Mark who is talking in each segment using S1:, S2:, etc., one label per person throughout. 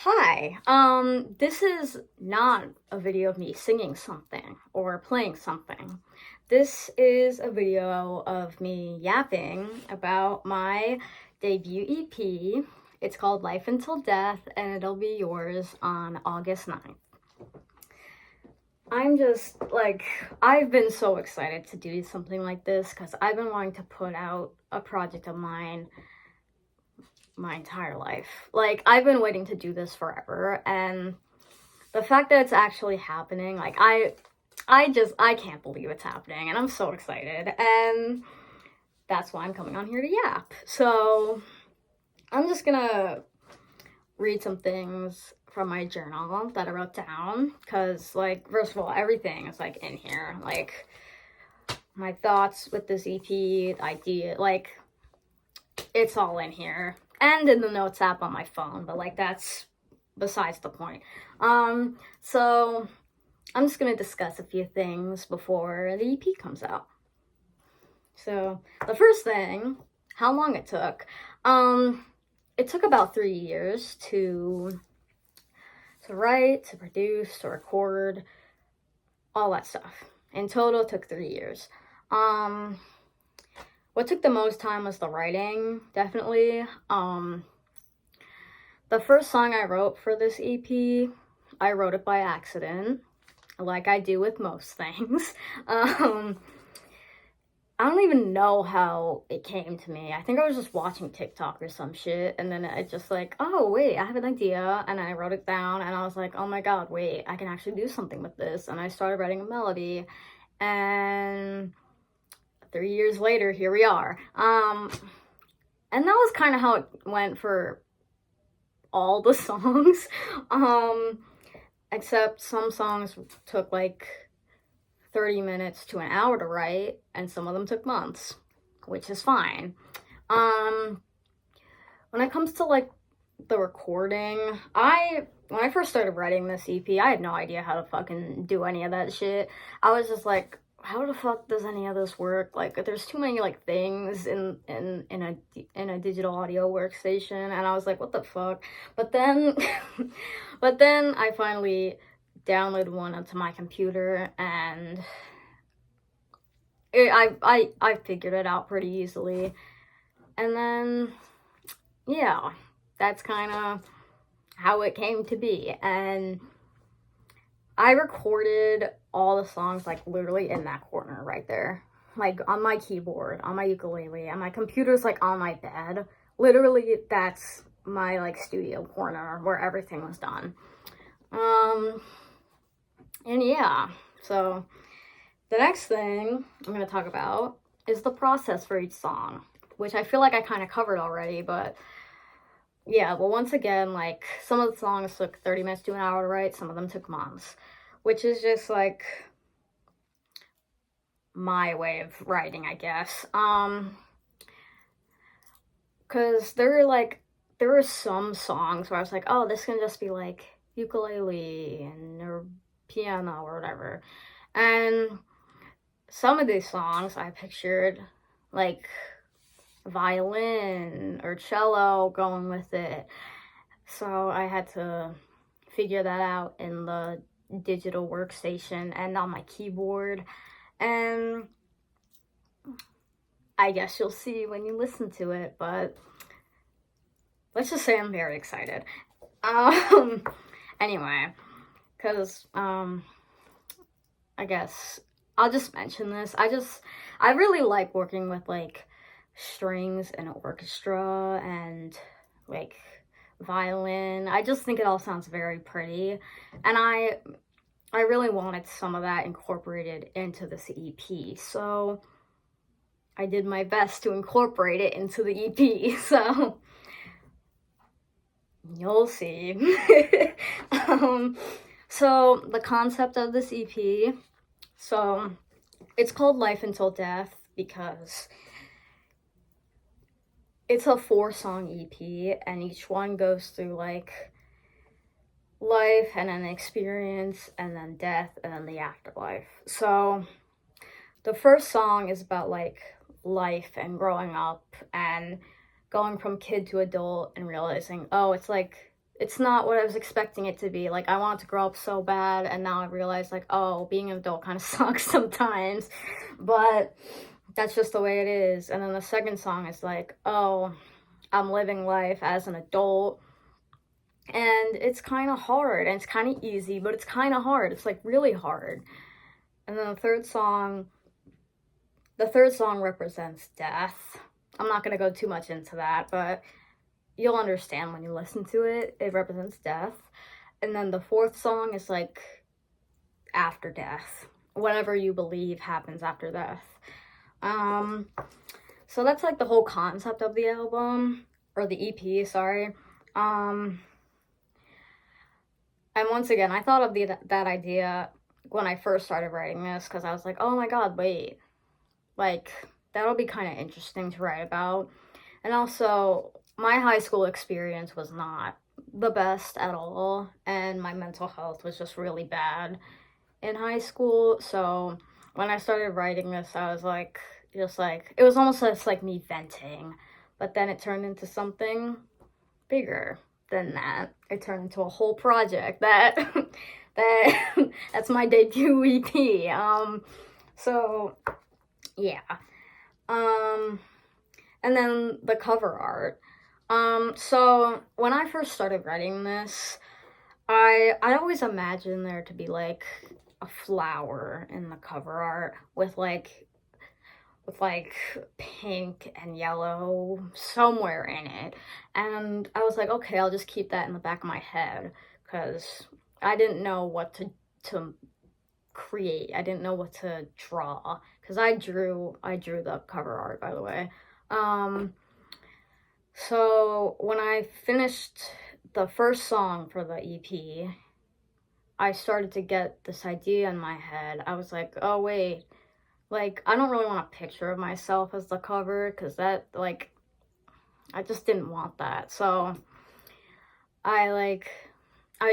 S1: Hi, this is not a video of me singing something or playing something. This is a video of me yapping about my debut EP. It's called Life Until Death, and it'll be yours on August 9th. I've been so excited to do something like this because I've been wanting to put out a project of mine my entire life. Like, I've been waiting to do this forever, and the fact that it's actually happening, I can't believe it's happening, and I'm so excited, and that's why I'm coming on here to yap. So, I'm just gonna read some things from my journal that I wrote down, because, first of all, everything is, in here, my thoughts with this EP, the idea, it's all in here. And in the notes app on my phone, but that's besides the point. So I'm just gonna discuss a few things before the EP comes out. So the first thing, how long it took. It took about 3 years to write, to produce, to record, all that stuff. In total, it took 3 years. What took the most time was the writing, definitely. The first song I wrote for this EP, I wrote it by accident, like I do with most things. I don't even know how it came to me. I think I was just watching TikTok or some shit, and then I just oh wait, I have an idea, and I wrote it down, and I was like, oh my god, wait, I can actually do something with this, and I started writing a melody, and 3 years later, here we are. And that was kind of how it went for all the songs. Except some songs took 30 minutes to an hour to write, and some of them took months, which is fine. When it comes to the recording, when I first started writing this EP, I had no idea how to fucking do any of that shit. I was just how the fuck does any of this work? There's too many things in a digital audio workstation, and I was like, what the fuck? But then I finally downloaded one onto my computer, and I figured it out pretty easily. And then yeah, that's kind of how it came to be. And I recorded all the songs literally in that corner right there, on my keyboard, on my ukulele, and my computer's on my bed. Literally, that's my studio corner where everything was done. And yeah, so the next thing I'm gonna talk about is the process for each song, which I feel I kind of covered already, but yeah, well, once again, some of the songs took 30 minutes to an hour to write, some of them took months, which is just my way of writing, I guess. Because there were some songs where I was oh, this can just be ukulele or piano or whatever. And some of these songs I pictured violin or cello going with it. So I had to figure that out in the digital workstation and on my keyboard. And I guess you'll see when you listen to it, but let's just say I'm very excited. Anyway, because I guess I'll just mention this. I really like working with strings and orchestra and violin. I just think it all sounds very pretty, and I really wanted some of that incorporated into this EP, so I did my best to incorporate it into the EP. So you'll see. So the concept of this EP, so it's called Life Until Death because it's a 4-song EP, and each one goes through life and then experience and then death and then the afterlife. So the first song is about life and growing up and going from kid to adult and realizing, oh, it's it's not what I was expecting it to be. Like, I wanted to grow up so bad, and now I realize, like, oh, being an adult kind of sucks sometimes, but that's just the way it is. And then the second song is like, oh, I'm living life as an adult, and it's kind of hard, and it's kind of easy, but it's kind of hard. It's, like, really hard. And then the third song represents death. I'm not going to go too much into that, but you'll understand when you listen to it. It represents death. And then the fourth song is like after death. Whatever you believe happens after death. So that's like the whole concept of the album, or the EP, sorry. And once again, I thought of that idea when I first started writing this, because I was like, oh my god, wait. Like, that'll be kind of interesting to write about. And also, my high school experience was not the best at all, and my mental health was just really bad in high school. So when I started writing this, I was like, just like, it was almost just like me venting, but then it turned into something bigger than that. It turned into a whole project that that's my debut EP. So yeah. And then the cover art. So when I first started writing this, I always imagined there to be like a flower in the cover art with like pink and yellow somewhere in it. And I was like, okay, I'll just keep that in the back of my head, because I didn't know what to create. I didn't know what to draw, because I drew the cover art, by the way. So when I finished the first song for the EP, I started to get this idea in my head. I was like, oh wait, like, I don't really want a picture of myself as the cover, because that, like, I just didn't want that. So I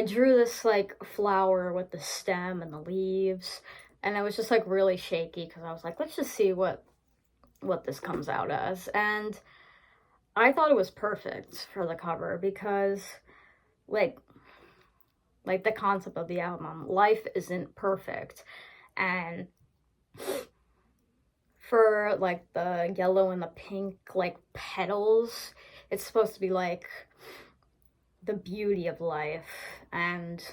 S1: drew this like flower with the stem and the leaves, and it was just like really shaky, because I was like, let's just see what this comes out as. And I thought it was perfect for the cover, because like the concept of the album, life isn't perfect, and for like the yellow and the pink like petals, it's supposed to be like the beauty of life and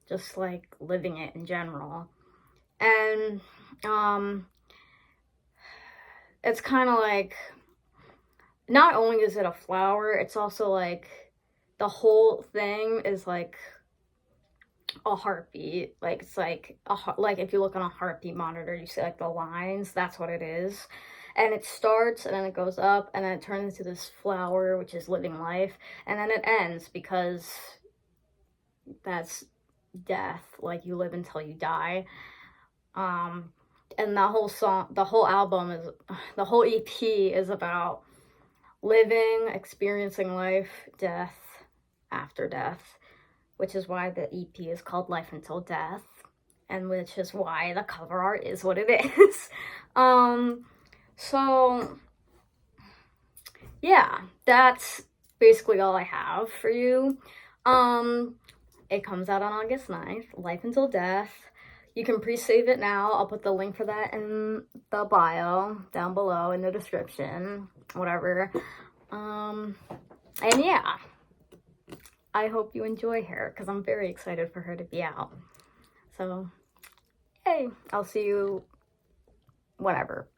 S1: just like living it in general. And it's kind of like, not only is it a flower, it's also like the whole thing is like a heartbeat. Like, it's like like if you look on a heartbeat monitor, you see like the lines. That's what it is. And it starts, and then it goes up, and then it turns into this flower, which is living life, and then it ends, because that's death. Like, you live until you die. And the whole EP is about living, experiencing life, death, after death, which is why the EP is called Life Until Death, and which is why the cover art is what it is. So yeah, that's basically all I have for you. It comes out on August 9th, Life Until Death. You can pre-save it now. I'll put the link for that in the bio down below in the description, whatever. And yeah, I hope you enjoy her, because I'm very excited for her to be out. So, hey, I'll see you whenever.